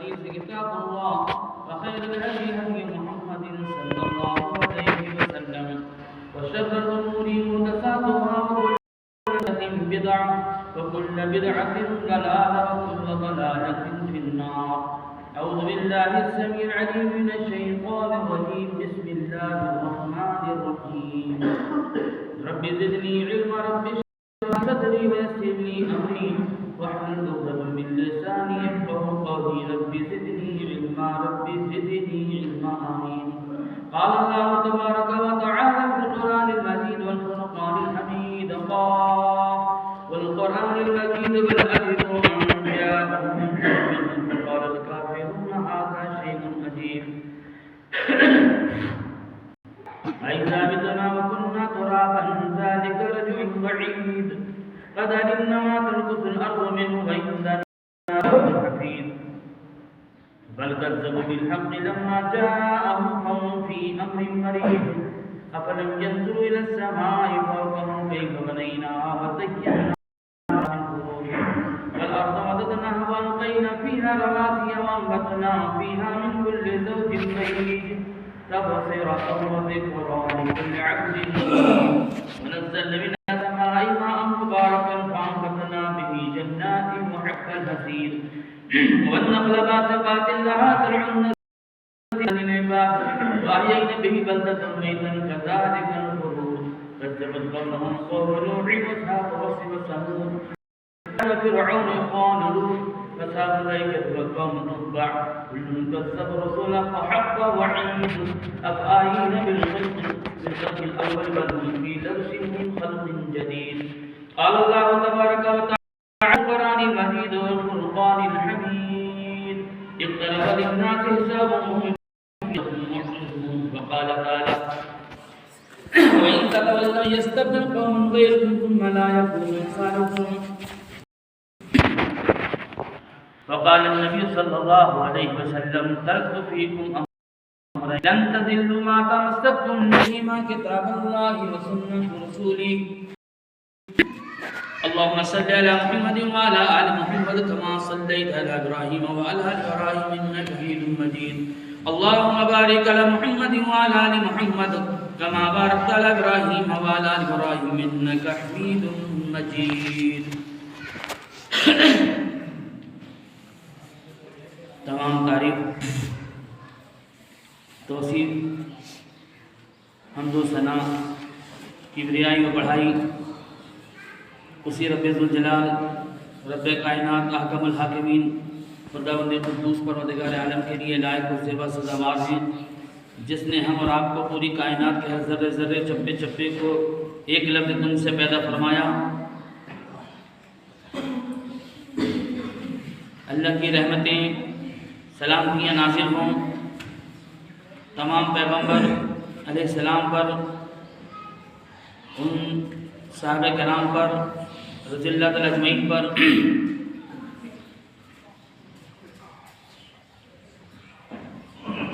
الحديث كتاب الله وخير الهدي هدي محمد صلى الله عليه وسلم وشر الأمور محدثاتها وكل محدثة بدعة وكل بدعة ضلالة وكل ضلالة في النار. أعوذ بالله السميع العليم من الشيطان الرجيم. بسم الله الرحمن الرحيم. رب زدني علما رب اشرح صدري ويسر لي أمري واحلل عقدة من لساني يفقهوا قولي. رب زدني علما رب زدني علما آمين. قال الله تبارك وتعالى في القرآن المجيد والفرقان الحميد قاف والقرآن المجيد والألف واللام فقال الكافرون هذا شيء عجيب. أئذا متنا وكنا ترابا ذلك رجع بعيد. قد علمنا ما تنقص الأرض منه وإننا حفيظ. بل كذبوا بالحق لما جاءهم فهم في أمر مريض. أفلم ينظروا إلى السماء فوقهم كيف بنيناها وزيناها من فروج والأرض مددناها وألقينا فيها رواسي وأنبتنا فيها من كل زوج بهيج تبصرة وذكرى لكل عبد منيب. ونزلنا من السماء ماء مباركا فأنبتنا به جنات وحب الحصيد والنخل باسقات لها طلع للعباد وأحيينا به بلدة ميتا كذلك الخروج. كذبت قومهم قوم نوح وأصحاب الرس وثمود وفرعون إخوان لوط فأصحاب الأيكة وقوم تبع كل كذب رسوله فحق وعيد. أفآيين بالخلق الأول بل هم في لبس من خلق جديد. قال الله تبارك وتعالى القرآن المجيد والفرقان الحميد. اقترب للناس حسابهم وقال تعالى وإن تتولوا يستبدل قوما غيركم ثم لا يكونوا أمثالكم. وقال النبي صلى الله عليه وسلم تركت فيكم أمرين لن تضلوا ما تمسكتم بهما كتاب الله وسنة رسوله. اللهم صل على محمد وعلى آل محمد كما صليت على إبراهيم وعلى آل إبراهيم إنك حميد مجيد. اللهم بارك على محمد وعلى آل محمد كما باركت على إبراهيم وعلى آل إبراهيم إنك حميد مجيد. تمام تعریف توصیف حمد و ثنا کبریائی و بڑھائی اسی رب ذوالجلال رب کائنات احکم الحاکمین خداوند قدوس پروردگار عالم کے لیے لائق و زیبا سزاوار ہیں، جس نے ہم اور آپ کو پوری کائنات کے ہر ذرے ذرے چپے چپے کو ایک لفظ کن سے پیدا فرمایا. اللہ کی رحمتیں سلامتیاں نازل ہوں تمام پیغمبر علیہ السلام پر، ان صحابہ کرام پر رضی اللہ تعالی اجمعین پر،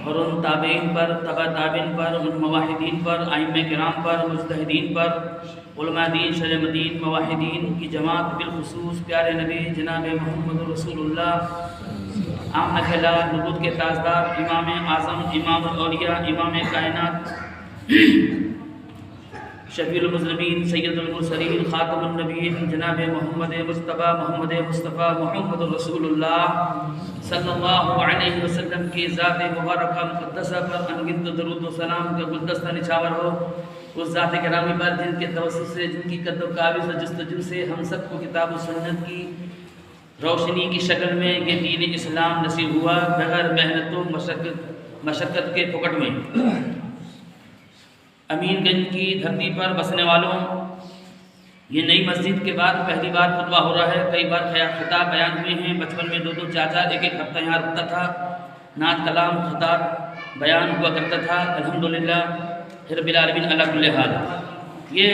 اور ان تابعین پر، تبع تابعین پر، ان موحدین پر، ائمہ کرام پر، مجتہدین پر، علماء دین، شرع مدین، موحدین کی جماعت، بالخصوص پیارے نبی جناب محمد رسول اللہ آمنہ خلال نبوت کے تاجدار، امام اعظم، امام الاولیاء، امام کائنات، شفیع المذنبین، سید المرسلین، خاتم النبیین جناب محمد مصطفیٰ محمد رسول اللہ صلی اللہ علیہ وسلم کی ذات مبارکہ مقدسہ پر انگنت درود و سلام کا گلدستہ نچھاور ہو. اس ذات گرامی پر جن کے توسط سے، جن کی قد و قابض و جستجو سے ہم سب کو کتاب و سنت کی روشنی کی شکل میں یہ دین اسلام نصیب ہوا، بغیر محنت و مشقت کے پھکٹ میں. امین گنج کی دھرتی پر بسنے والوں، یہ نئی مسجد کے بعد پہلی بار خطبہ ہو رہا ہے. کئی بار خطاب بیان ہوئے ہیں، بچپن میں دو چار ایک ہفتہ یہاں رکتا تھا، نعت کلام خطاب بیان ہوا کرتا تھا. الحمدللہ رب العالمین علی کل حال. یہ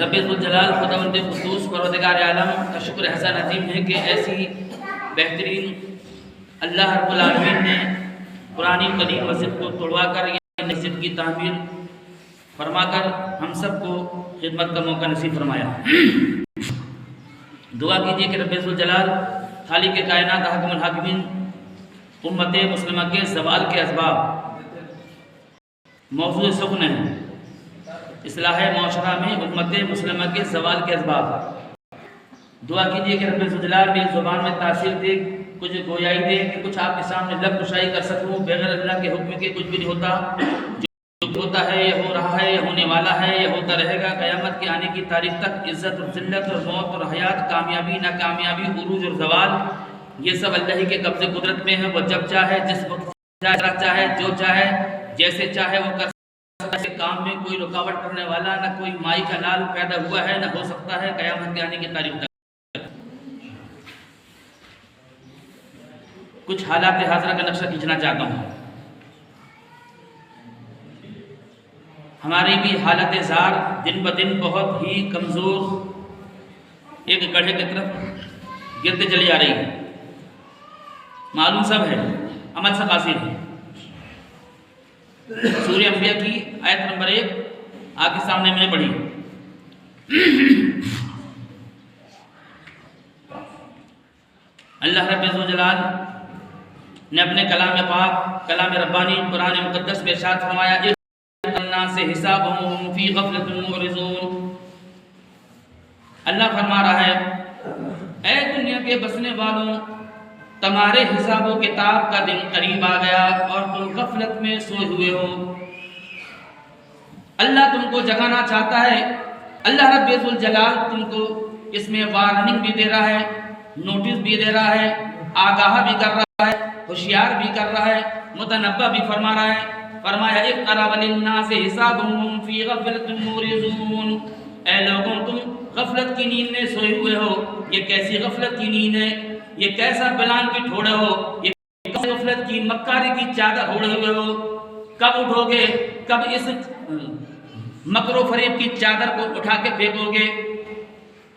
رب ذوالجلال خداوند قدوس پروردگار عالم کا شکر احسان عظیم ہے کہ ایسی بہترین اللہ رب العالمین نے قرآن قدیم مسجد کو توڑوا کر مسجد کی تعمیر فرما کر ہم سب کو خدمت کا موقع نصیب فرمایا. دعا کیجیے کہ رب ذوالجلال خالق کائنات حاکم الحاکمین امت مسلمہ کے زوال کے اسباب موضوع سخن ہے. اصلاح معاشرہ میں امت مسلمہ کے زوال کے اسباب. دعا کیجئے کہ رب الجلال میری زبان میں تاثیر دے، کچھ گویائی دے کہ کچھ آپ کے سامنے لب کشائی کر سکوں. بغیر اللہ کے حکم کے کچھ بھی نہیں ہوتا. جو ہوتا ہے، یہ ہو رہا ہے، یہ ہونے والا ہے، یہ ہوتا رہے گا. قیامت کے آنے کی تاریخ تک عزت اور ذلت اور موت اور حیات، کامیابی ناکامیابی، عروج اور زوال، یہ سب اللہ ہی کے قبضے قدرت میں ہے. وہ جب چاہے، جس وقت چاہے، جو چاہے، جیسے چاہے وہ کر سکتا ہے. کام میں کوئی رکاوٹ کرنے والا نہ کوئی مائی کا لال پیدا ہوا ہے، نہ ہو سکتا ہے قیامت کے آنے کی تاریخ تک. کچھ حالات حاضرہ کا نقشہ کھینچنا چاہتا ہوں. ہماری بھی حالت زار دن بدن بہت ہی کمزور ایک گڑھے کی طرف گرتے چلی آ رہی ہے. معلوم سب ہے، عمل سے قاصر ہے. سورہ انبیاء کی آیت نمبر 1 آپ کے سامنے میں نے پڑھی. اللہ رب الجلال نے اپنے کلام پاک، کلام ربانی قرآن مقدس میں ارشاد فرمایا سے حسابهم فی غفلت معرضون. اللہ فرما رہا ہے، اے دنیا کے بسنے والوں، تمہارے حساب و کتاب کا دن قریب آ گیا اور تم غفلت میں سوئے ہوئے ہو. اللہ تم کو جگانا چاہتا ہے. اللہ رب الجلال تم کو اس میں وارننگ بھی دے رہا ہے، نوٹس بھی دے رہا ہے، آگاہ بھی کر رہا ہے، ہوشیار بھی کر رہا ہے، متنبہ بھی فرما رہا ہے. فرمایا اقترب للناس حسابهم فی غفلت معرضون. اے لوگوں، تم غفلت کی نیند میں سوئے ہوئے ہو. یہ کیسی غفلت کی نیند ہے؟ یہ کیسا پلان کی ٹھوڑے ہو؟ یہ کیسی غفلت کی مکاری کی چادر اوڑھے ہوئے ہو؟ کب اٹھو گے؟ کب اس مکر و فریب کی چادر کو اٹھا کے پھینکو گے؟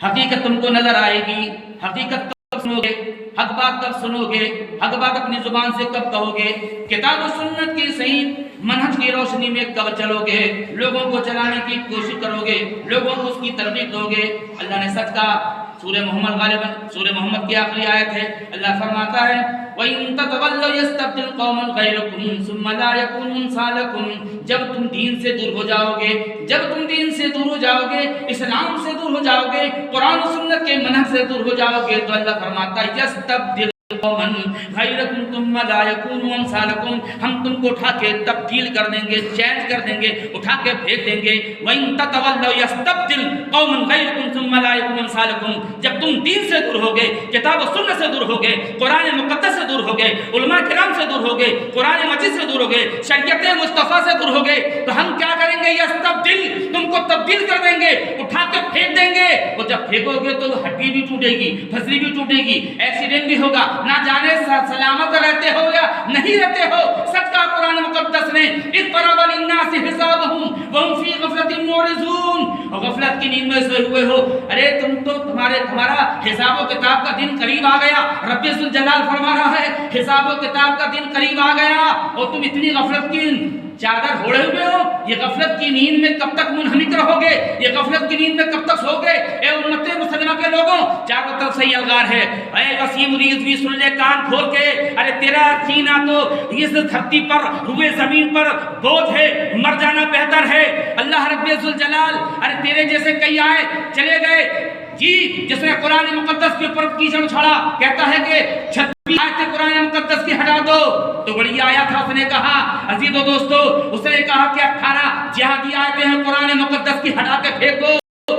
حقیقت تم کو نظر آئے گی. حقیقت کب سنو گے؟ حق بات کب سنو گے؟ حق بات اپنی زبان سے کب کہو گے؟ کتاب و سنت کی صحیح منہج کی روشنی میں کب چلو گے؟ لوگوں کو چلانے کی کوشش کرو گے، لوگوں کو اس کی ترغیب دو گے. اللہ نے سچ کہا. سورہ محمد غالباً سورہ محمد کی آخری آیت ہے. اللہ فرماتا ہے وَإِن تَتَوَلَّوْا يَسْتَبْدِلْ قَوْمًا غَيْرَكُمْ ثُمَّ لَا يَكُونُوا أَمْثَالَكُمْ. جب تم دین سے دور ہو جاؤ گے، جب تم دین سے دور ہو جاؤ گے، اسلام سے دور ہو جاؤ گے، قرآن و سنت کے منہج سے دور ہو جاؤ گے، تو اللہ فرماتا ہے يَسْتَبْدِلْ قوماً غیرکم ثم لا یکونوا امثالکم. ہم تم کو اٹھا کے تبدیل کر دیں گے، چینج کر دیں گے، اٹھا کے پھینک دیں گے. وَإِن تَتَوَلَّوْا يَسْتَبْدِلْ قَوْمًا غَيْرَكُمْ ثُمَّ لَا يَكُونُوا أَمْثَالَكُمْ. جب تم دین سے دور ہوگے، کتاب و سنت سے دور ہوگے، قرآن مقدس سے دور ہوگے، علماء کرام سے دور ہوگے، قرآن مجید سے دور ہوگے، شریعت مصطفیٰ سے دور ہوگے، تو ہم کیا کریں گے؟ یستبدل، تم کو تبدیل کر دیں گے، اٹھا کے پھینک دیں گے. اور جب پھینکو گے تو ہڈی بھی ٹوٹے گی، پھسلی بھی ٹوٹے گی، ایکسیڈنٹ بھی ہوگا. نہ جانے سلامت رہتے ہو یا نہیں رہتے ہو. سچ کا قرآن مقدس نے اقترب للناس حسابهم وهم في غفلة معرضون. اور غفلت کی نیند میں سوئے ہوئے ہو. ارے تم تو تمہارا حساب و کتاب کا دن قریب آ گیا. رب الجلال فرما رہا ہے حساب و کتاب کا دن قریب آ گیا اور تم اتنی غفلت کی چادر اوڑھے ہوئے ہو. یہ غفلت کی نیند میں کب تک منہمک رہو گے؟ یہ غفلت کی نیند میں کب تک سو گے؟ اے امت مسلمہ کے لوگوں، چاروں طرف سے یہ الغار ہے. اے وسیم رضوی سن لے کان کھول کے. ارے تیرا سینہ تو اس دھرتی پر، روئے زمین پر بوجھ ہے، مر جانا بہتر ہے. اللہ رب الجلال ارے تیرے جیسے کئی آئے چلے گئے جی، جس نے قرآن مقدس کے اوپر کیچڑ چھڑا، کہتا ہے کہ 26 آیتیں قرآن مقدس کی ہٹا دو. تو بڑی آیا تھا، اس نے کہا عزیزو دوستو، اس نے کہا کہ 18 جہادی آیتیں ہیں قرآن مقدس کی، ہٹا کے پھینک دو.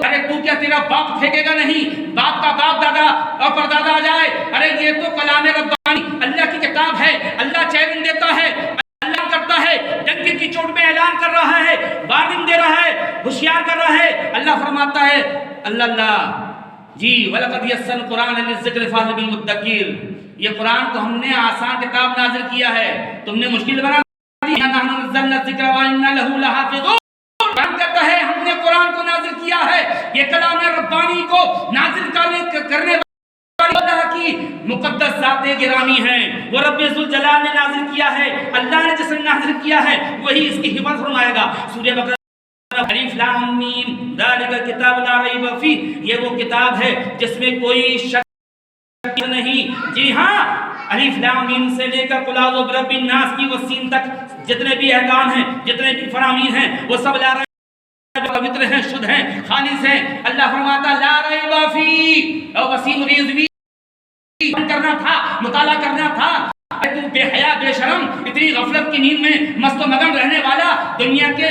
ارے تو کیا تیرا باپ پھینکے گا؟ نہیں. باپ کا باپ دادا اور پردادا آ جائے. ارے یہ تو کلام ربانی اللہ کی کتاب ہے. اللہ چیلنج دیتا ہے، اللہ کرتا ہے، ڈنکی کی چوٹ میں اعلان کر رہا ہے، وارننگ دے رہا ہے، ہوشیار کر رہا ہے. اللہ فرماتا ہے اللہ جی وَلَقَدْ يَسَّرْنَا الْقُرْآنَ لِلذِّكْرِ فَهَلْ مِن مُدَّكِرٍ. یہ قرآن کو ہم نے آسان کتاب نازل کیا ہے، تم نے مشکل بنا دی. نَحْنُ نَزَّلْنَا الذِّكْرَ وَإِنَّا لَهُ لَحَافِظُونَ. قرآن کہتا ہے ہم نے قرآن کو نازل کیا ہے. یہ کلام ربانی کو نازل کرنے اللہ کی مقدس ذات گرامی ہیں. وہ رب ذوالجلال نے نازل کیا ہے. اللہ نے جس نے نازل کیا ہے وہی اس کی حفاظت فرمائے گا. سورہ بقرہ الف لام میم ذالک الکتاب لا ریب فیہ. یہ وہ کتاب ہے جس میں کوئی شک نہیں، جی ہاں، الف لام میم سے لے کر قل اعوذ برب الناس کی وسین تک جتنے بھی احکام ہیں، جتنے بھی فرامین ہیں، وہ سب لا پوتر ہیں، شدھ ہیں، خالص ہیں۔ اللہ فرماتا لا ریب فی، اور وسیم ریزوی کرنا تھا، مطالعہ کرنا تھا۔ تو بے حیا بے شرم، اتنی غفلت کی نیند میں مست و مگن رہنے والا، دنیا کے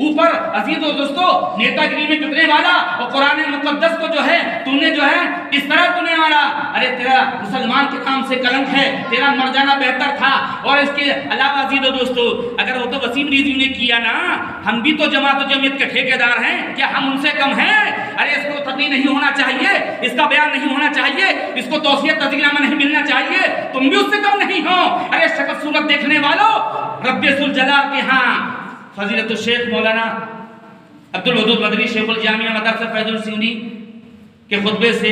اوپر عزیز و دوستو نیتا گری میں بکنے والا، اور قرآن مقدس کو جو ہے تو نے جو ہے اس طرح تو نے مارا۔ ارے تیرا مسلمان کے نام سے کلنک ہے، تیرا مر جانا بہتر تھا۔ اور اس کے علاوہ عزیز و دوستو اگر وہ تو وسیم رضوی نے کیا نا، ہم بھی تو جماعت و جمعیت کے ٹھیکیدار ہیں، کیا ہم ان سے کم ہیں؟ ارے اس کو تقریر نہیں ہونا چاہیے، اس کا بیان نہیں ہونا چاہیے، اس کو توصیت تذکرہ نہیں ملنا چاہیے، تم بھی اس سے کم نہیں ہو۔ ارے شکل صورت دیکھنے والوں، رب ذوالجلال کے ہاں فضیلت الشیخ مولانا عبدالودود مدنی شیخ الجامعہ مدرسہ فیض السیونی کے خطبے سے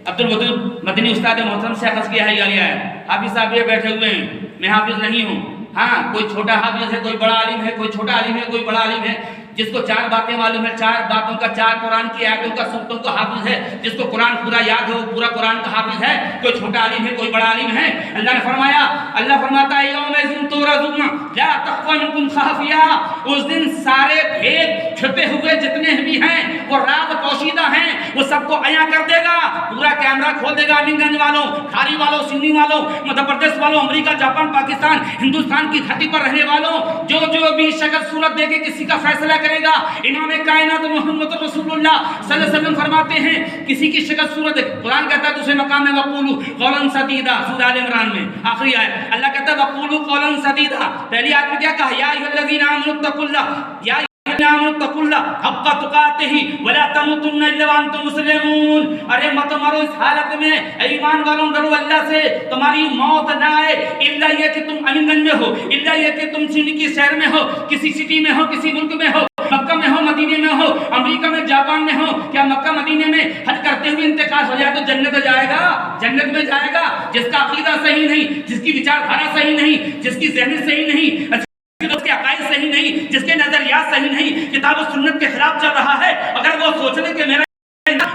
عبدالودود مدنی استاد محترم سے اخذ کیا ہے۔ حافظ صاحب یہ بیٹھے ہوئے ہیں، میں حافظ نہیں ہوں، ہاں کوئی چھوٹا حافظ ہے، کوئی بڑا عالم ہے، کوئی چھوٹا عالم ہے، کوئی بڑا عالم ہے، جس کو 4 باتیں معلوم ہے، 4 باتوں کا، 4 قرآن کی آیتوں کا، سورتوں کا حافظ ہے، جس کو قرآن پورا یاد ہے وہ پورا قرآن کا حافظ ہے۔ کوئی چھوٹا عالم ہے، کوئی بڑا عالم ہے۔ اللہ نے فرمایا، اللہ فرماتا ہے یومئذ تعرضون لا تخفی منکم خافیہ، اس دن سارے بھید چھپے ہوئے جتنے بھی ہیں، وہ راز پوشیدہ ہیں، وہ سب کو عیاں کر دے گا۔ پورا کیمرہ کھول دے گا، امین گنج والوں، کھاری والوں، سندھی والوں، مدھیہ پردیش والوں، امریکہ، جاپان، پاکستان، ہندوستان کی دھرتی پر رہنے والوں، جو بھی شکل صورت دے کے کسی کا فیصلہ کرے گا، امام کائنات محمد رسول اللہ صلی اللہ علیہ وسلم فرماتے ہیں کسی کی شکل صورت، قرآن کہتا ہے دوسرے مقام میں وقولوا قولا سدیدا، سورہ آل عمران میں آخری آیت، اللہ کہتا ہے وقولوا قولا سدیدا۔ پہلی آیت میں کیا کہا؟ یا ایھا الذین آمنوا اتقوا اللہ، یا ایھا الذین آمنوا اتقوا اللہ حق تقاتہ ولا تموتن الا وانتم مسلمون۔ ارے مت مرو اس حالت میں، اے ایمان والوں ڈرو اللہ سے، تمہاری موت نہ آئے الا یہ کہ تم امین گنج میں ہو، الا یہ کہ تم سندھ کی شہر میں ہو، کسی سٹی میں ہو، کسی ملک میں ہو، مکہ میں ہو، مدینے میں ہو، امریکہ میں، جاپان میں ہو۔ کیا مکہ مدینے میں حج کرتے ہوئے انتقال ہو جائے تو جنت جائے گا؟ جنت میں جائے گا۔ جس کا عقیدہ صحیح نہیں، جس کی وچاردھارا صحیح نہیں، جس کی ذہن صحیح نہیں، اس کے عقائد صحیح نہیں، جس کے نظریات صحیح نہیں، کتاب و سنت کے خلاف چل رہا ہے، اگر وہ سوچ لے کہ میرا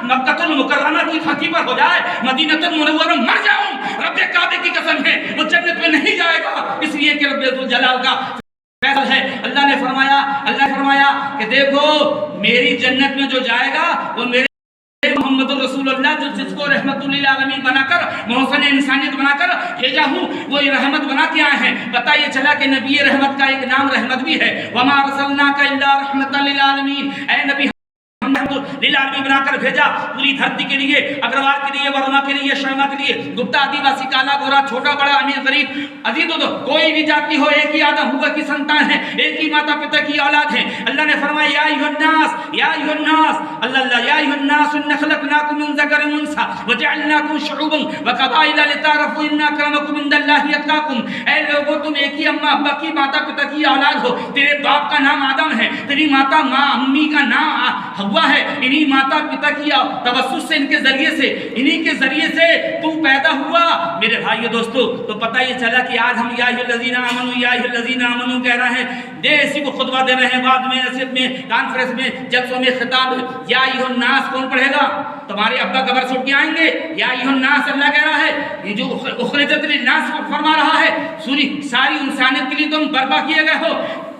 مکہ المکرمہ کی دھرتی پر ہو جائے، مدینہ المنورہ مر جاؤں، رب کعبے کی قسم ہے وہ جنت میں نہیں جائے گا، اس لیے کہ رب ذوالجلال کا فیصل ہے۔ اللہ نے فرمایا کہ دیکھو میری جنت میں جو جائے گا وہ میرے محمد رسول اللہ، جو جس کو رحمت للعالمین بنا کر، محسن انسانیت بنا کر بھیجا ہوں، وہ یہ رحمت بنا کے آئے ہیں۔ پتہ یہ چلا کہ نبی رحمت کا ایک نام رحمت بھی ہے، وما ارسلناک الا رحمت للعالمین، اے نبی للعالمین بنا کر بھیجا پوری دھرتی کے لیے، اگروال کے لیے، ورما کے لیے، شرما کے لیے، گپتا آدیواسی، کالا گورا، چھوٹا بڑا، امیر غریب، عزیز و دوست، کوئی بھی جاتی ہو، ایک ہی آدم ہوا کی سنتان ہے، ایک ہی ماتا پتا کی اولاد ہے۔ اللہ نے فرمایا یا ایھا الناس، یا ایھا الناس، اللہ یا ایھا الناس ان خلقناکم من ذکر و انثى وجعلناکم شعوبا وقبائل لتعارفوا ان اکرمکم عند اللہ اتقاکم۔ اے لوگوں تم ایک ہی اماں ابا کی، ماتا پتا کی اولاد ہو، تیرے باپ کا نام آدم ہے، تیری ماتا امی کا نام ہوا ہے، انہی ماتا پتا کی توسط سے، ان کے ذریعے سے، انہی کے ذریعے سے تو پیدا ہوا۔ میرے بھائیو دوستو، تو پتہ یہ چلا کہ آج ہم یا ایھا الذین آمنوا، یا ایھا الذین آمنوا کہہ رہے ہیں، دے اسی کو خطبہ دے رہے ہیں، بعد میں نصیحت میں، کانفرنس میں، جلسوں میں خطاب ہے۔ یا ایھا الناس کون پڑھے گا؟ تمہارے ابا قبر سے اٹھ کے آئیں گے۔ یا ایھا الناس اللہ کہہ رہا ہے، یہ جو اخرجت للناس فرما رہا ہے، ساری انسانیت کے لیے تم برپا کیے گئے ہو۔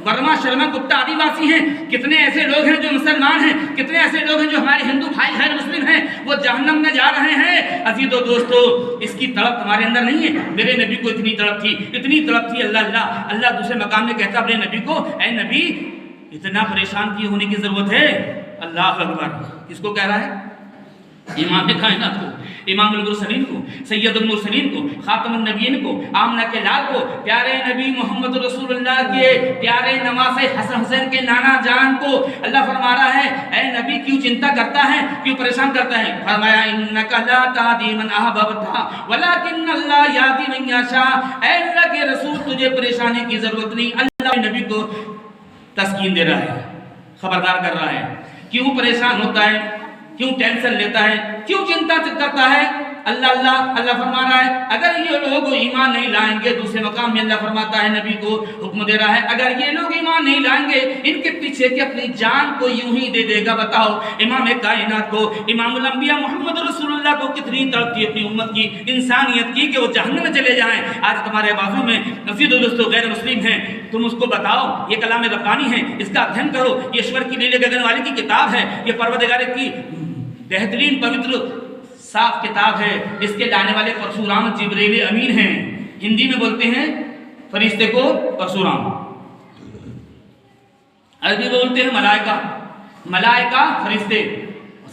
ورما شرما گپتا آدیواسی ہیں، کتنے ایسے لوگ ہیں جو مسلمان ہیں، کتنے ایسے لوگ ہیں جو ہمارے ہندو بھائی غیر مسلم ہیں، وہ جہنم میں جا رہے ہیں۔ عزیز و دوستو، اس کی تڑپ تمہارے اندر نہیں ہے؟ میرے نبی کو اتنی تڑپ تھی، اتنی تڑپ تھی، اللہ دوسرے مقام میں کہتا اپنے نبی کو، اے نبی اتنا پریشان کیے ہونے کی ضرورت ہے؟ اللہ اکبر۔ کس کو کہہ رہا ہے؟ امام کائنات کو، امام المرسلین کو، سید المرسلین کو، خاتم النبیین کو، آمنہ کے لال کو، پیارے نبی محمد رسول اللہ کے پیارے نواسے حسن حسین کے نانا جان کو اللہ فرما رہا ہے، اے نبی کیوں چنتا کرتا ہے، کیوں پریشان کرتا ہے؟ فرمایا انک لا تہدی من احببت ولکن اللہ یہدی من یشاء۔ اے اللہ کے رسول تجھے پریشانی کی ضرورت نہیں۔ اللہ نبی کو تسکین دے رہا ہے، خبردار کر رہا ہے۔ کیوں پریشان ہوتا ہے، کیوں ٹینشن لیتا ہے، کیوں چنتا کرتا ہے؟ اللہ فرما رہا ہے اگر یہ لوگ ایمان نہیں لائیں گے. دوسرے مقام میں اللہ فرماتا ہے نبی کو حکم دے رہا ہے اگر یہ لوگ ایمان نہیں لائیں گے ان کے پیچھے کہ اپنی جان کو یوں ہی دے دے گا. بتاؤ امام کائنات کو, امام الانبیاء محمد رسول اللہ کو کتنی تڑپتی اپنی امت کی, انسانیت کی کہ وہ جہنم میں چلے جائیں. آج تمہارے بازو میں نصیب دوستو غیر مسلم ہیں, تم اس کو بتاؤ یہ کلام ربانی ہے, اس کا ادھین کرو, یہ ایشور کی نیلے گگن والی کی کتاب ہے, یہ پروردگار کی بہترین پوتر صاف کتاب ہے. اس کے لانے والے پرشورام جبریل امین ہیں. ہندی میں بولتے ہیں فرشتے کو پرشورام, عربی میں بولتے ہیں ملائکہ. ملائکہ فرشتے,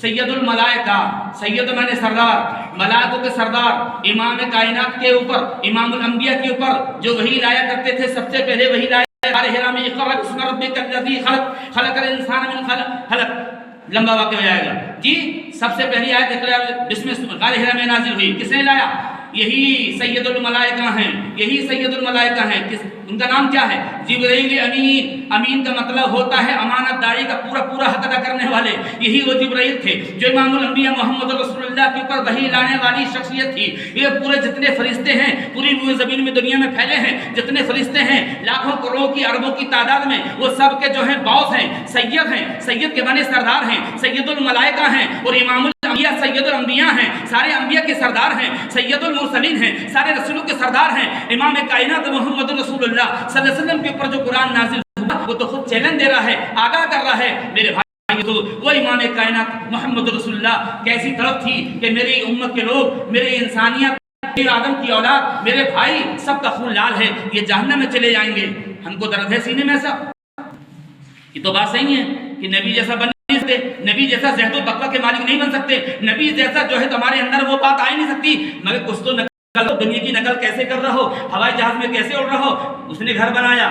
سید الملائکہ, سید مانے سردار, ملائکوں کے سردار, امام کائنات کے اوپر, امام الانبیاء کے اوپر جو وحی لایا کرتے تھے سب سے پہلے وحی لایا ہرا میں اقرأ باسم ربک الذی خلق خلق الانسان من خلق. لمبا واقع ہو جائے گا جی. سب سے پہلی آیت اقرأ باسم غار ہرا میں نازل ہوئی, کس نے لایا؟ یہی سید الملائکہ ہیں, یہی سید الملائکہ ہیں. ان کا نام کیا ہے؟ جبرائیل امین. امین کا مطلب ہوتا ہے امانت داری کا پورا حق ادا کرنے والے. یہی وہ جبرائیل تھے جو امام الانبیاء محمد رسول اللہ کے اوپر وحی لانے والی شخصیت تھی. یہ پورے جتنے فرشتے ہیں پوری روئے زمین میں دنیا میں پھیلے ہیں, جتنے فرشتے ہیں لاکھوں کروڑوں کی اربوں کی تعداد میں, وہ سب کے جو ہیں باؤس ہیں, سید ہیں, سید کے بنے سردار ہیں, سید الملائکہ ہیں. اور امام الانبیاء سید الانبیاء ہیں, سارے انبیاء کے سردار ہیں, سید المرسلین ہیں, سارے رسولوں کے سردار ہیں. امام کائنات محمد رسول اللہ صلی اللہ علیہ وسلم کے اوپر جو قرآن نازل ہوا وہ تو خود چیلنج دے رہا ہے, آگاہ کر رہا ہے. میرے بھائی تو وہ امام کائنات محمد رسول اللہ کیسی طرف تھی کہ میری امت کے لوگ, میری انسانیت, میرے آدم کی اولاد, میرے بھائی سب کا خون لال ہے, یہ جہنم میں چلے جائیں گے. ہم کو درد ہے سینے میں ایسا. یہ تو بات صحیح ہے کہ نبی جیسا بن نہیں سکتے, نبی جیسا زہد و تقویٰ کے مالک نہیں بن سکتے, نبی جیسا جو ہے تمہارے اندر وہ بات آ ہی نہیں سکتی. مگر کچھ تو دنیا کی نقل کیسے کر رہا ہو, ہوائی جہاز میں کیسے اڑ رہا ہو. اس نے گھر بنایا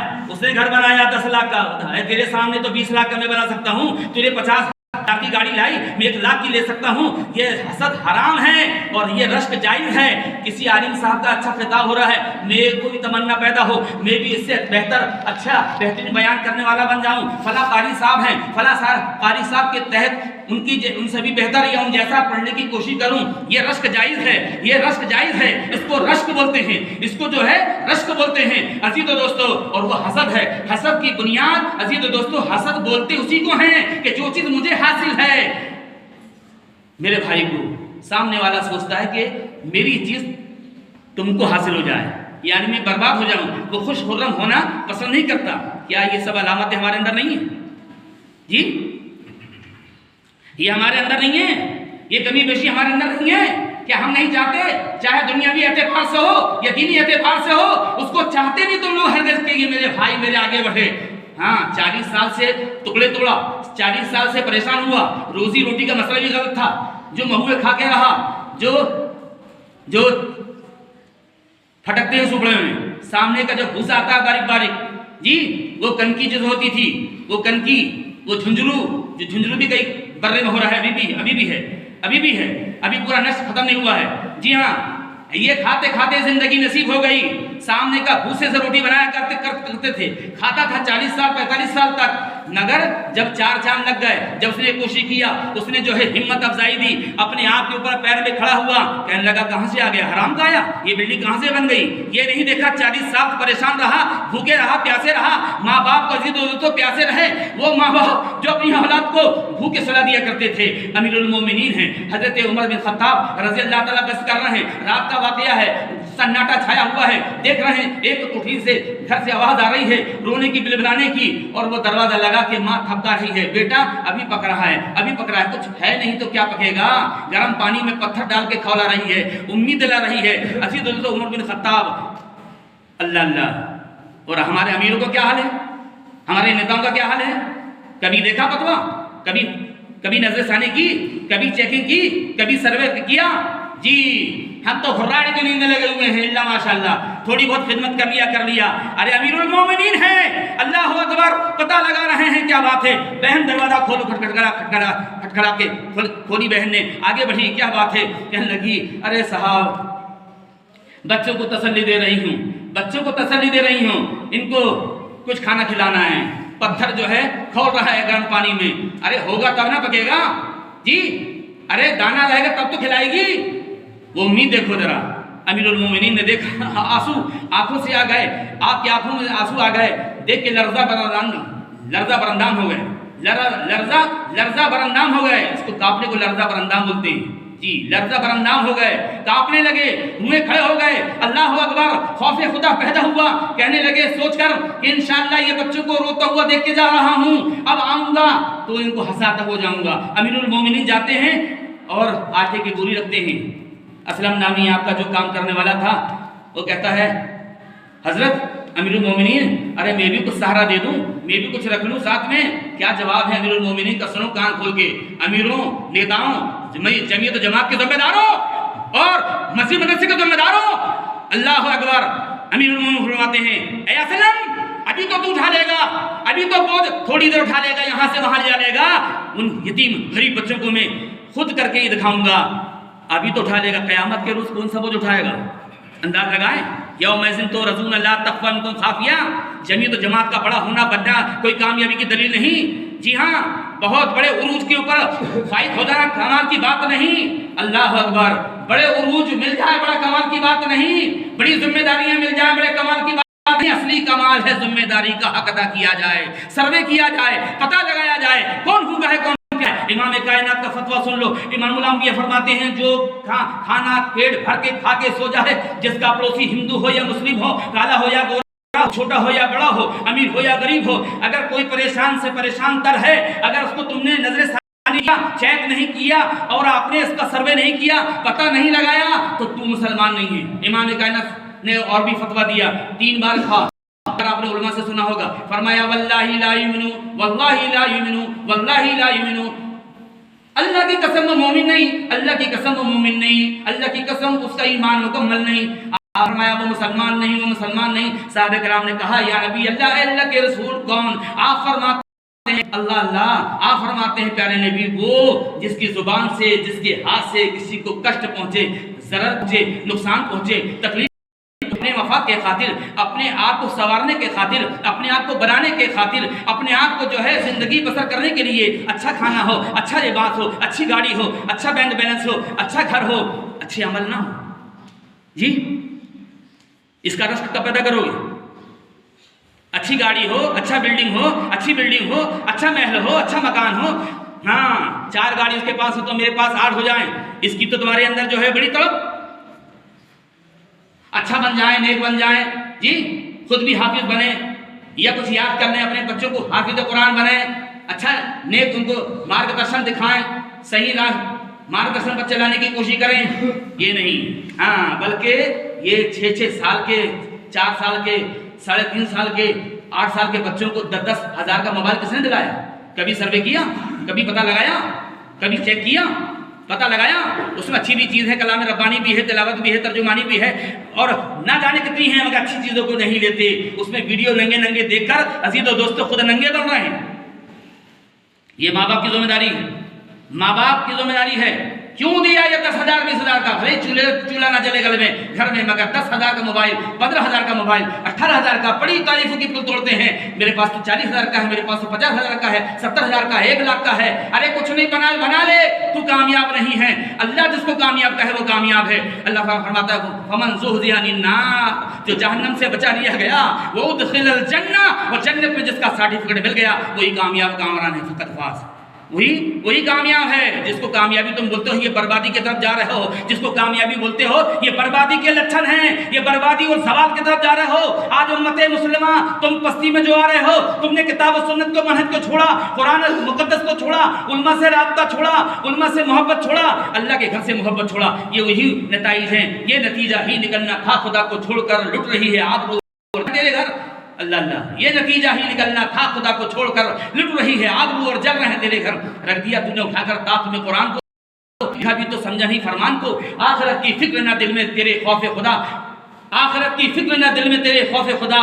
10 لاکھ کا, تیرے سامنے تو 20 لاکھ کا میں بنا سکتا ہوں, تیرے 50 لاکھ کی گاڑی لائی, میں 1 لاکھ کی لے سکتا ہوں. یہ حسد حرام ہے اور یہ رشک جائز ہے. کسی عالم صاحب کا اچھا خطاب ہو رہا ہے, میرے کو بھی تمنا پیدا ہو میں بھی اس سے بہتر اچھا بہترین بیان کرنے والا بن جاؤں. فلاں قاری صاحب ہیں, فلاں قاری صاحب کے تحت ان سے بھی بہتر یا ان جیسا پڑھنے کی کوشش کروں. یہ رشک جائز ہے, یہ رشک جائز ہے. اس کو رشک بولتے ہیں, اس کو جو ہے رشک بولتے ہیں عزیز و دوستو. اور وہ حسد ہے, حسد کی بنیاد عزیز و دوستو, حسد بولتے اسی کو ہیں کہ جو چیز مجھے حاصل ہے. میرے بھائی کو سامنے والا سوچتا ہے کہ میری چیز تم کو حاصل ہو جائے, یعنی میں برباد ہو جاؤں. وہ خوش خرم ہونا پسند نہیں کرتا. کیا یہ سب علامتیں ہمارے اندر نہیں ہیں جی؟ یہ ہمارے اندر نہیں ہے, یہ کمی بیشی ہمارے اندر نہیں ہے. کیا ہم نہیں چاہتے, چاہے دنیاوی اعتبار سے ہو یا دینی اعتبار سے ہو, اس کو چاہتے بھی تم لوگ ہرگز کہ یہ میرے بھائی میرے آگے بڑھے. ہاں 40 سال سے ٹکڑے توڑا, 40 سال سے پریشان ہوا, روزی روٹی کا مسئلہ بھی غلط تھا, جو مہوے کھا کے رہا, جو پھٹکتے ہیں سپڑے میں, سامنے کا جو بھوسا آتا ہے باریک باریک جی, وہ کنکی جو ہوتی تھی, وہ کنکی, وہ جھنجھرو بھی کئی برے میں ہو رہا ہے, ابھی بھی ہے, ابھی پورا نشر ختم نہیں ہوا ہے. جی ہاں, یہ کھاتے کھاتے زندگی نصیب ہو گئی. سامنے کا بھوسے سے روٹی بنایا کرتے تھے, کھاتا تھا 40 سال 45 سال تک. مگر جب 4 چاند لگ گئے, جب اس نے کوشش کیا, اس نے جو ہے ہمت افزائی دی, اپنے آپ کے اوپر پیر میں کھڑا ہوا, کہنے لگا کہاں سے آ گیا حرام کا آیا, یہ بلڈنگ کہاں سے بن گئی. یہ نہیں دیکھا 40 سال پریشان رہا, بھوکے رہا, پیاسے رہا, ماں باپ کو عزیز و دوستو پیاسے رہے. وہ ماں باپ جو اپنی اولاد کو بھوکے سلا دیا کرتے تھے. امیر المومنین ہیں حضرت عمر بن خطاب رضی اللہ تعالیٰ بس کر رہے ہیں, رات کا واقعہ ہے, سناٹا چھایا ہوا ہے, دیکھ رہے ہیں ایک کوٹھی سے گھر سے آواز آ رہی ہے رونے کی, بلبلانے کی, اور وہ دروازہ لگا کہ ماں تھپکا رہی ہے, بیٹا ابھی پک رہا ہے, کچھ ہے نہیں تو کیا پکے گا, گرم پانی میں پتھر ڈال کے کھولا رہی ہے, امید دلا رہی ہے. عزیز دوستو عمر بن خطاب, اللہ. اور ہمارے امیروں کا کیا حال ہے, ہمارے نیتاؤں کا کیا حال ہے؟ کبھی دیکھا فتوا, کبھی نظر ثانی کی, کبھی چیکنگ کی, کبھی سروے کیا جی. ہم تو گھراڑے کے نیند لگے ہوئے ہیں, اللہ ماشاءاللہ, تھوڑی بہت خدمت کر لیا. ارے امیر المومنین ہیں, اللہ اکبر, پتہ لگا رہے ہیں کیا بات ہے. بہن دروازہ کھولو, کھٹکھڑا کے کھولی. بہن نے آگے بڑھی, کیا بات ہے؟ کہنے لگی ارے صاحب بچوں کو تسلی دے رہی ہوں, ان کو کچھ کھانا کھلانا ہے. پتھر جو ہے کھول رہا ہے گرم پانی میں. ارے ہوگا تب نہ پکے گا جی, ارے دانا رہے گا تب تو کھلائے گی. وہ امید دیکھو ذرا. امیر المومنین نے دیکھا آنسو آنکھوں سے آ گئے, آپ کی آنکھوں میں آنسو آ گئے, دیکھ کے لرزہ برندام ہو گئے. لرزہ برندام ہو گئے. اس کو کانپنے کو لرزہ برندام بولتے ہیں جی. لرزہ برندام ہو گئے, کانپنے لگے, ہوئے کھڑے ہو گئے. اللہ اکبر, خوف خدا پیدا ہوا. کہنے لگے سوچ کر کہ انشاءاللہ یہ بچوں کو روتا ہوا دیکھ کے جا رہا ہوں, اب آؤں گا تو ان کو ہنساتا ہو جاؤں گا. امیر المومنین جاتے ہیں اور آٹے کی بوری رکھتے ہیں. اسلم نامی آپ کا جو کام کرنے والا تھا وہ کہتا ہے حضرت امیر المومنین, ارے میں بھی کچھ سہارا دے دوں, میں بھی کچھ رکھ لوں ساتھ میں. کیا جواب ہے امیر المومنین کا؟ سنو کان کھول کے. امیروں, نیتاؤں, جمعیت و جماعت کے ذمہ داروں اور مسجد مدرسے کے ذمہ داروں, اللہ اکبر. امیر المومنین فرماتے ہیں اے اسلم, ابھی تو اٹھا لے گا, ابھی تو بوجھ تھوڑی دیر اٹھا لے گا, یہاں سے وہاں لے جا لے گا. ان یتیم غریب بچوں کو میں خود کر کے یہ دکھاؤں گا. ابھی تو اٹھا لے گا, قیامت کے روز کون سا بوجھ اٹھائے گا؟ انداز لگائیں. یومئذ تو رضون اللہ تخفی منکم خافیہ. جمعیت و جماعت کا بڑا ہونا بننا کوئی کامیابی کی دلیل نہیں. جی ہاں, بہت بڑے عروج کے اوپر فائد ہو جانا کمال کی بات نہیں. اللہ اکبر, بڑے عروج مل جائے بڑا کمال کی بات نہیں. بڑی ذمہ داریاں مل جائیں بڑے کمال کی بات نہیں. اصلی کمال ہے ذمہ داری کا حق ادا کیا جائے, سروے کیا جائے, پتہ لگایا جائے کون بھوکا ہے کون. امام کائنات کا فتویٰ سن لو. امام الانبیاء فرماتے ہیں جو کھانا پیٹ بھر کے کھا کے سو جائے, جس کا پڑوسی ہندو ہو یا مسلم ہو, کالا ہو یا گورا, چھوٹا ہو یا بڑا ہو, امیر ہو یا غریب ہو, اگر کوئی پریشان سے پریشان تر ہے, اگر اس کو تم نے نظر ثانی کیا, چیک نہیں کیا اور آپ نے اس کا سروے نہیں کیا, پتہ نہیں لگایا, تو تم مسلمان نہیں ہے. امام کائنات نے اور بھی فتویٰ دیا, 3 بار کھا. آپ نے علماء سے سنا ہوگا, فرمایا واللہ لا یؤمنو, واللہ لا یؤمنو, واللہ لا یؤمنو. اللہ کی قسم وہ مومن نہیں, اللہ کی قسم وہ مومن نہیں, اللہ کی قسم اس کا ایمان مکمل نہیں. فرمایا وہ مسلمان نہیں, وہ مسلمان نہیں. صحابہ کرام نے کہا یا نبی اللہ, اے اللہ کے رسول کون؟ آپ فرماتے ہیں اللہ اللہ, آپ فرماتے ہیں پیارے نبی وہ جس کی زبان سے, جس کے ہاتھ سے کسی کو کشٹ پہنچے, ضرر پہنچے, نقصان پہنچے, تکلیف, اپنے مفاد کے خاطر, اپنے آپ کو سنوارنے کے خاطر, اپنے آپ کو بنانے کے خاطر, اپنے آپ کو جو ہے زندگی بسر کرنے کے لیے اچھا کھانا ہو, اچھا لباس ہو, اچھی گاڑی ہو, اچھا بینک بیلنس ہو, اچھا گھر ہو, اچھے عمل نہ ہو. جی اس کا رشک کب پیدا کرو گے؟ اچھی گاڑی ہو, اچھا بلڈنگ ہو, اچھی بلڈنگ ہو, اچھا محل ہو, اچھا مکان ہو. ہاں 4 گاڑی اس کے پاس ہو تو میرے پاس 8 ہو جائیں, اس کی تو تمہارے اندر جو ہے بڑی طلب. اچھا بن جائیں, نیک بن جائیں, جی خود بھی حافظ بنیں یا کچھ یاد کر لیں, اپنے بچوں کو حافظ قرآن بنائیں, اچھا نیک ان کو مارگدرشن دکھائیں, صحیح راہ مارگدرشن پر چلانے کی کوشش کریں. یہ نہیں, ہاں بلکہ یہ 6 سال کے, 4 سال کے, 3.5 سال کے, 8 سال کے بچوں کو 10 ہزار کا موبائل کس نے دلایا؟ کبھی سروے کیا؟ کبھی پتہ لگایا؟ کبھی چیک کیا؟ پتہ لگایا؟ اس میں اچھی بھی چیز ہے, کلام ربانی بھی ہے, تلاوت بھی ہے, ترجمانی بھی ہے, اور نہ جانے کتنی ہیں, مگر اچھی چیزوں کو نہیں لیتے. اس میں ویڈیو ننگے ننگے دیکھ کر عزیز و دوستو خود ننگے بن رہے ہیں. یہ ماں باپ کی ذمہ داری ہے, ماں باپ کی ذمہ داری ہے. کیوں دیا یہ 10,000 20,000 کا؟ بھائی چولہا نہ جلے گھر میں, مگر 10,000 کا موبائل, 15,000 کا موبائل, 18,000 کا, بڑی تعریفوں کی پل توڑتے ہیں. میرے پاس تو 40,000 کا ہے, میرے پاس تو 50,000 کا ہے, 70,000 کا ہے, 1 لاکھ کا ہے. ارے کچھ نہیں بنا لے, تو کامیاب نہیں ہے. اللہ جس کو کامیاب کہے وہ کامیاب ہے. اللہ فرماتا ہے فمن زحزح عن النار, جو جہنم سے بچا لیا گیا, وہ ادخل الجنہ, وہ جنت میں جس کا سرٹیفکیٹ مل گیا وہی کامیاب کامران ہے. فقط فاز, وہی کامیاب ہے. جس کو کامیابی تم بولتے ہو یہ بربادی کی طرف جا رہے ہو, جس کو کامیابی بولتے ہو یہ بربادی کے لچھن ہیں, یہ بربادی اور زوال کی طرف جا رہے ہو. آج امت مسلمہ تم پستی میں جو آ رہے ہو, تم نے کتاب و سنت کو, منہج کو چھوڑا, قرآن مقدس کو چھوڑا, علماء سے رابطہ چھوڑا, علماء سے محبت چھوڑا, اللہ کے گھر سے محبت چھوڑا. یہ وہی نتائج ہیں. یہ نتیجہ ہی نکلنا تھا. خدا کو چھوڑ کر لٹ رہی ہے آبرو تیرے گھر. اللہ اللہ, یہ نتیجہ ہی نکلنا تھا. خدا کو چھوڑ کر لٹ رہی ہے آبرو اور جل رہے ہیں تیرے گھر. رکھ دیا تو نے اٹھا کر تاپ میں قرآن کو, لکھا بھی تو سمجھا نہیں فرمان کو. آخرت کی فکر نہ دل میں تیرے خوف خدا, آخرت کی فکر نہ دل میں تیرے خوف خدا.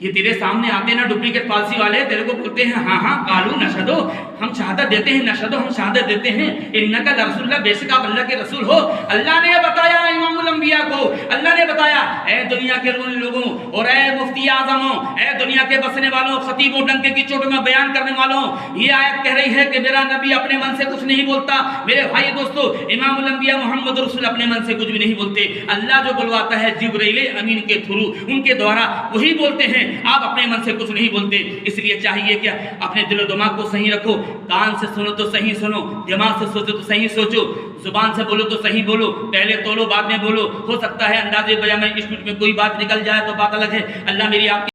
یہ تیرے سامنے آتے نا ڈپلیکیٹ پالیسی والے، تیرے کو بولتے ہیں ہاں ہاں قالو نشہدو، ہم شہادت دیتے ہیں، نشہدو ہم شہادت دیتے ہیں انکا لرسول اللہ، بے شک آپ اللہ کے رسول ہو۔ اللہ نے بتایا امام الانبیاء کو، اللہ نے بتایا اے دنیا کے لوگوں اور اے مفتی اعظموں، اے دنیا کے بسنے والوں، خطیبوں، ڈنکے کی چوٹ میں بیان کرنے والوں، یہ آیت کہہ رہی ہے کہ میرا نبی اپنے من سے کچھ نہیں بولتا۔ میرے بھائی دوستو، امام الانبیاء محمد رسول اپنے من سے کچھ بھی نہیں بولتے، اللہ جو بلواتا ہے جبرائیل امین کے تھرو، ان کے دوارا وہی بولتے ہیں، آپ اپنے من سے کچھ نہیں بولتے۔ اس لیے چاہیے کہ اپنے دل و دماغ کو صحیح رکھو، کان سے سنو تو صحیح سنو، دماغ سے سوچو تو صحیح سوچو، زبان سے بولو تو صحیح بولو، پہلے تولو بعد میں بولو۔ ہو سکتا ہے اندازے بیان میں اسپیڈ میں کوئی بات نکل جائے تو بات الگ ہے، اللہ میری آپ